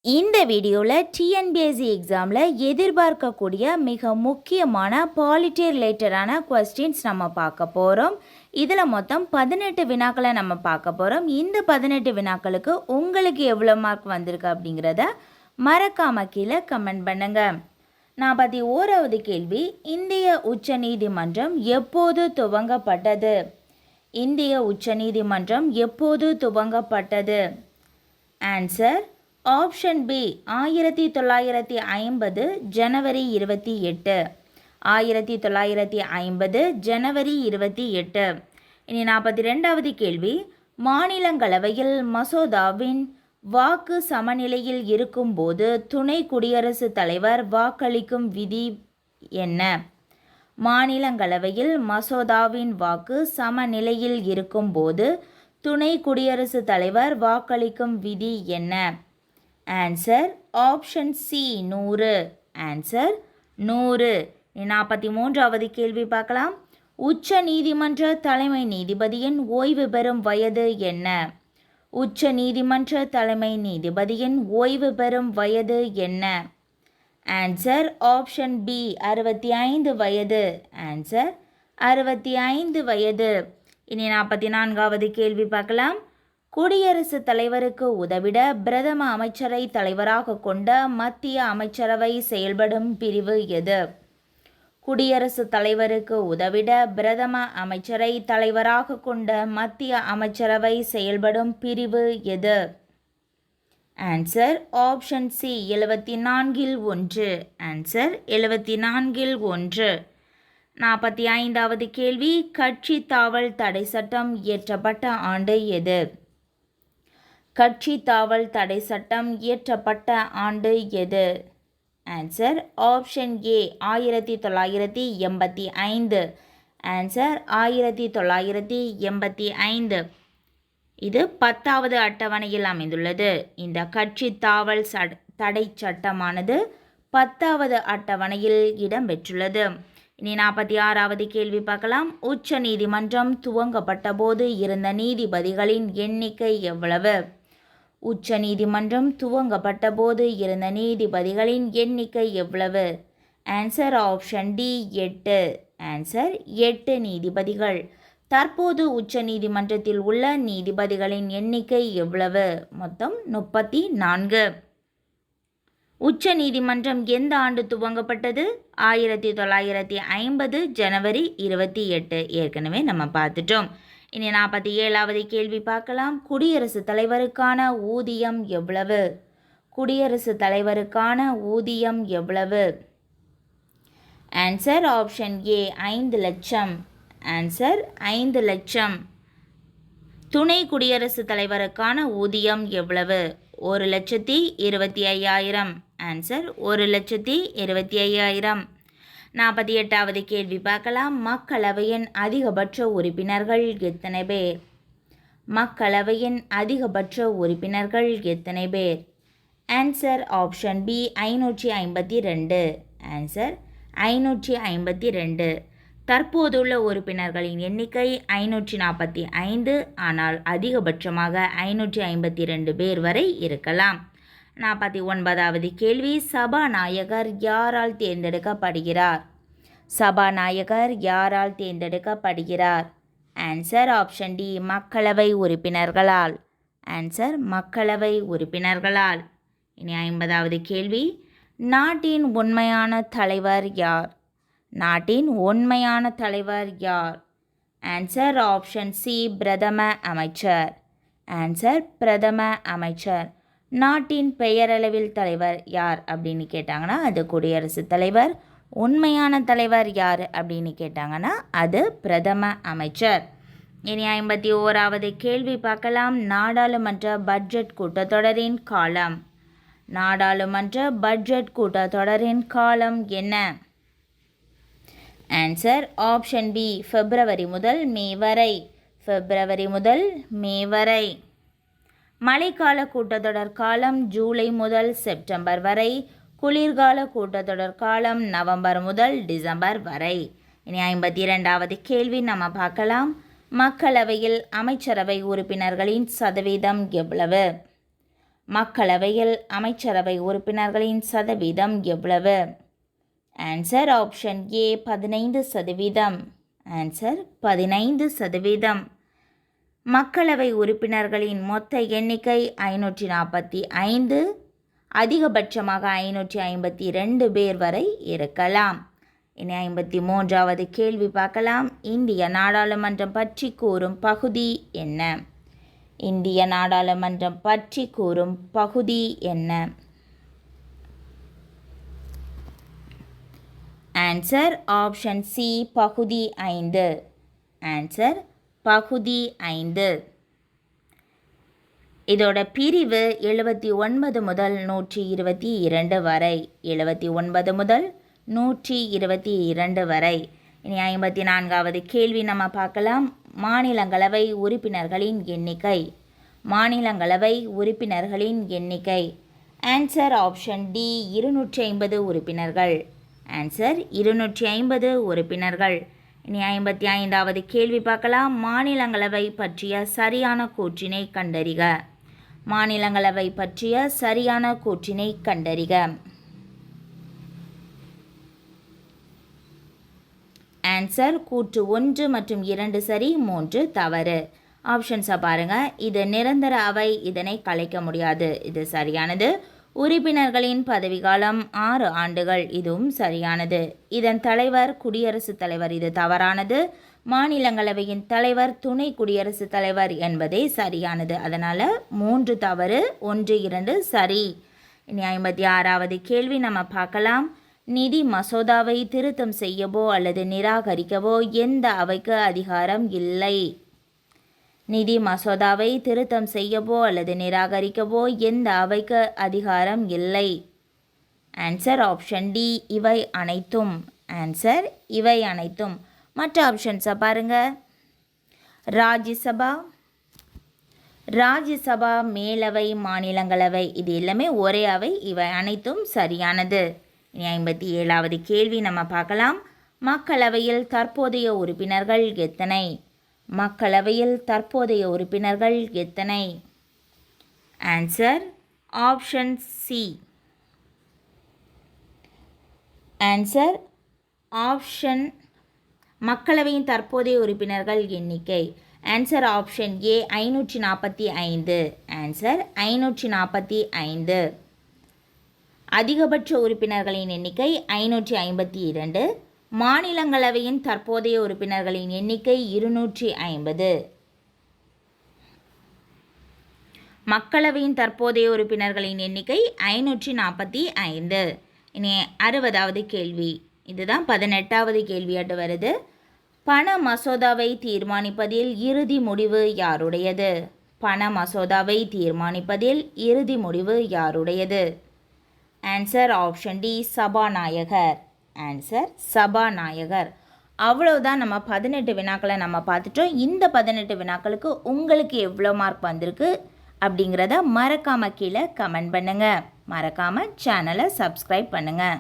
இந்த வீடியோவில் டிஎன்பிஎஸ்சி எக்ஸாமில் எதிர்பார்க்கக்கூடிய மிக முக்கியமான பாலிட்டி ரிலேட்டடான கொஸ்டின்ஸ் நம்ம பார்க்க போகிறோம். இதில் மொத்தம் 18 வினாக்களை நம்ம பார்க்க போகிறோம். இந்த 18 வினாக்களுக்கு உங்களுக்கு எவ்வளோ மார்க் வந்திருக்கு அப்படிங்கிறத மறக்காம கீழே கமெண்ட் பண்ணுங்கள். 41வது கேள்வி, இந்திய உச்சநீதிமன்றம் எப்போது துவங்கப்பட்டது? இந்திய உச்சநீதிமன்றம் எப்போது துவங்கப்பட்டது? ஆன்சர் ஆப்ஷன் பி 1950 ஜனவரி 28. 1950 ஜனவரி 28. இனி 42வது கேள்வி, மாநிலங்களவையில் மசோதாவின் வாக்கு சமநிலையில் இருக்கும்போது துணை குடியரசுத் தலைவர் வாக்களிக்கும் விதி என்ன? மாநிலங்களவையில் மசோதாவின் வாக்கு சமநிலையில் இருக்கும்போது துணை குடியரசுத் தலைவர் வாக்களிக்கும் விதி என்ன? Answer option C 100. ஆன்சர் 100. 43வது கேள்வி பார்க்கலாம். உச்ச நீதிமன்ற தலைமை நீதிபதியின் ஓய்வு பெறும் வயது என்ன? உச்ச நீதிமன்ற தலைமை நீதிபதியின் ஓய்வு பெறும் வயது என்ன? ஆன்சர் ஆப்ஷன் பி 65 வயது. ஆன்சர் 65 வயது. இனி 44வது கேள்வி பார்க்கலாம். குடியரசுத் தலைவருக்கு உதவிட பிரதம அமைச்சரை தலைவராக கொண்ட மத்திய அமைச்சரவை செயல்படும் பிரிவு எது? குடியரசுத் தலைவருக்கு உதவிட பிரதம அமைச்சரை தலைவராக கொண்ட மத்திய அமைச்சரவை செயல்படும் பிரிவு எது? ஆன்சர் ஆப்ஷன் சி 74ல் 1. ஆன்சர் 74ல் 1. 45வது கேள்வி, கட்சி தாவல் தடை சட்டம் இயற்றப்பட்ட ஆண்டு எது? கட்சி தாவல் தடை சட்டம் இயற்றப்பட்ட ஆண்டு எது? Answer option A 1985. ஆன்சர் 1985. இது 10வது அட்டவணையில் அமைந்துள்ளது. இந்த கட்சி தாவல் தடை சட்டமானது 10வது அட்டவணையில் இடம்பெற்றுள்ளது. இனி 46வது கேள்வி பார்க்கலாம். உச்ச நீதிமன்றம் துவங்கப்பட்ட போது இருந்த நீதிபதிகளின் எண்ணிக்கை எவ்வளவு? உச்ச நீதிமன்றம் துவங்கப்பட்ட போது இருந்த நீதிபதிகளின் எண்ணிக்கை எவ்வளவு? Answer option D 8. ஆன்சர் 8 நீதிபதிகள். தற்போது உச்ச நீதிமன்றத்தில் உள்ள நீதிபதிகளின் எண்ணிக்கை எவ்வளவு? மொத்தம் 34. உச்ச நீதிமன்றம் எந்த ஆண்டு துவங்கப்பட்டது? 1950 ஜனவரி 28. ஏற்கனவே நம்ம பார்த்துட்டோம். இனி 47வது கேள்வி பார்க்கலாம். குடியரசுத் தலைவருக்கான ஊதியம் எவ்வளவு? குடியரசுத் தலைவருக்கான ஊதியம் எவ்வளவு? ஆன்சர் ஆப்ஷன் ஏ 5 லட்சம். ஆன்சர் 5 லட்சம். துணை குடியரசுத் தலைவருக்கான ஊதியம் எவ்வளவு? 1,25,000. ஆன்சர் 1,25,000. 48வது கேள்வி பார்க்கலாம். மக்களவையின் அதிகபட்ச உறுப்பினர்கள் எத்தனை பேர்? மக்களவையின் அதிகபட்ச உறுப்பினர்கள் எத்தனை பேர்? Answer option B 552. ஆன்சர் 552. தற்போதுள்ள உறுப்பினர்களின் எண்ணிக்கை 545. ஆனால் அதிகபட்சமாக 552 பேர் வரை இருக்கலாம். 49வது கேள்வி, சபாநாயகர் யாரால் தேர்ந்தெடுக்கப்படுகிறார்? சபாநாயகர் யாரால் தேர்ந்தெடுக்கப்படுகிறார்? ஆன்சர் ஆப்ஷன் டி மக்களவை உறுப்பினர்களால். ஆன்சர் மக்களவை உறுப்பினர்களால். இனி 50வது கேள்வி, நாட்டின் உண்மையான தலைவர் யார்? நாட்டின் உண்மையான தலைவர் யார்? ஆன்சர் ஆப்ஷன் சி பிரதம அமைச்சர். ஆன்சர் பிரதம அமைச்சர். நாட்டின் பெயரளவில் தலைவர் யார் அப்படின்னு கேட்டாங்கன்னா அது குடியரசுத் தலைவர். உண்மையான தலைவர் யார் அப்படின்னு கேட்டாங்கன்னா அது பிரதம அமைச்சர். இனி 51வது கேள்வி பார்க்கலாம். நாடாளுமன்ற பட்ஜெட் கூட்டத்தொடரின் காலம். நாடாளுமன்ற பட்ஜெட் கூட்டத்தொடரின் காலம் என்ன? ஆன்சர் ஆப்ஷன் பி பிப்ரவரி முதல் மே வரை. பிப்ரவரி முதல் மே வரை. மழைக்கால கூட்டத்தொடர் காலம் ஜூலை முதல் செப்டம்பர் வரை. குளிர்கால கூட்டத்தொடர் காலம் நவம்பர் முதல் டிசம்பர் வரை. இனி 52வது கேள்வி நம்ம பார்க்கலாம். மக்களவையில் அமைச்சரவை உறுப்பினர்களின் சதவீதம் எவ்வளவு? மக்களவையில் அமைச்சரவை உறுப்பினர்களின் சதவீதம் எவ்வளவு? Answer option A 15%. ஆன்சர் 15%. மக்களவை உறுப்பினர்களின் மொத்த எண்ணிக்கை 545, அதிகபட்சமாக 552 பேர் வரை இருக்கலாம். இனி 53வது கேள்வி பார்க்கலாம். இந்திய நாடாளுமன்றம் பற்றி கூறும் பகுதி என்ன? இந்திய நாடாளுமன்றம் பற்றி கூறும் பகுதி என்ன? ஆன்சர் ஆப்ஷன் சி பகுதி 5. ஆன்சர் பகுதி 5. இதோட பிரிவு 79 முதல் 122 வரை. 79 முதல் 122 வரை. இனி 54வது கேள்வி நம்ம பார்க்கலாம். மாநிலங்களவை உறுப்பினர்களின் எண்ணிக்கை. மாநிலங்களவை உறுப்பினர்களின் எண்ணிக்கை. ஆன்சர் ஆப்ஷன் டி 250 உறுப்பினர்கள். ஆன்சர் 250 உறுப்பினர்கள். இனி 55வது கேள்வி பார்க்கலாம். மாநிலங்களவை பற்றிய சரியான கூற்றினை கண்டறிக. மாநிலங்களவை பற்றிய சரியான கூற்றினை கண்டறிக. ஆன்சர் கூற்று 1 மற்றும் 2 சரி, 3 தவறு. ஆப்ஷன்ஸை பாருங்கள். இது நிரந்தர அவை, இதனை கலைக்க முடியாது, இது சரியானது. உறுப்பினர்களின் பதவிக்காலம் 6 ஆண்டுகள், இதுவும் சரியானது. இதன் தலைவர் குடியரசுத் தலைவர், இது தவறானது. மாநிலங்களவையின் தலைவர் துணை குடியரசுத் தலைவர் என்பதே சரியானது. அதனால் 3 தவறு, 1, 2 சரி. இனி 56வது கேள்வி நம்ம பார்க்கலாம். நிதி மசோதாவை திருத்தம் செய்யவோ அல்லது நிராகரிக்கவோ எந்த அவைக்கு அதிகாரம் இல்லை? நிதி மசோதாவை திருத்தம் செய்யவோ அல்லது நிராகரிக்கவோ எந்த அவைக்கு அதிகாரம் இல்லை? ஆன்சர் ஆப்ஷன் டி இவை அனைத்தும். ஆன்சர் இவை அனைத்தும். மற்ற ஆப்ஷன்ஸை பாருங்கள். ராஜ்யசபா, மேலவை, மாநிலங்களவை, இது எல்லாமே ஒரே அவை, இவை அனைத்தும் சரியானது. இனி 57வது கேள்வி நம்ம பார்க்கலாம். மக்களவையில் தற்போதைய உறுப்பினர்கள் எத்தனை? மக்களவையில் தற்போதைய உறுப்பினர்கள் எத்தனை? Answer option C. Answer option மக்களவையின் தற்போதைய உறுப்பினர்கள் எண்ணிக்கை. Answer option A 545. ஆன்சர் 545. அதிகபட்ச உறுப்பினர்களின் எண்ணிக்கை 552. மாநிலங்களவையின் தற்போதைய உறுப்பினர்களின் எண்ணிக்கை 250. மக்களவையின் தற்போதைய உறுப்பினர்களின் எண்ணிக்கை 545. இனி 60வது கேள்வி. இதுதான் 18வது கேள்வியாட்டு வருது. பண மசோதாவை தீர்மானிப்பதில் இறுதி முடிவு யாருடையது? பண மசோதாவை தீர்மானிப்பதில் இறுதி முடிவு யாருடையது? ஆன்சர் ஆப்ஷன் டி சபாநாயகர். ஆன்சர் சபாநாயகர். அவ்வளோதான். நம்ம 18 வினாக்களை நம்ம பார்த்துட்டோம். இந்த 18 வினாக்களுக்கு உங்களுக்கு எவ்வளோ மார்க் வந்திருக்கு அப்படிங்கிறத மறக்காமல் கீழே கமெண்ட் பண்ணுங்கள். மறக்காமல் சேனலை சப்ஸ்கிரைப் பண்ணுங்கள்.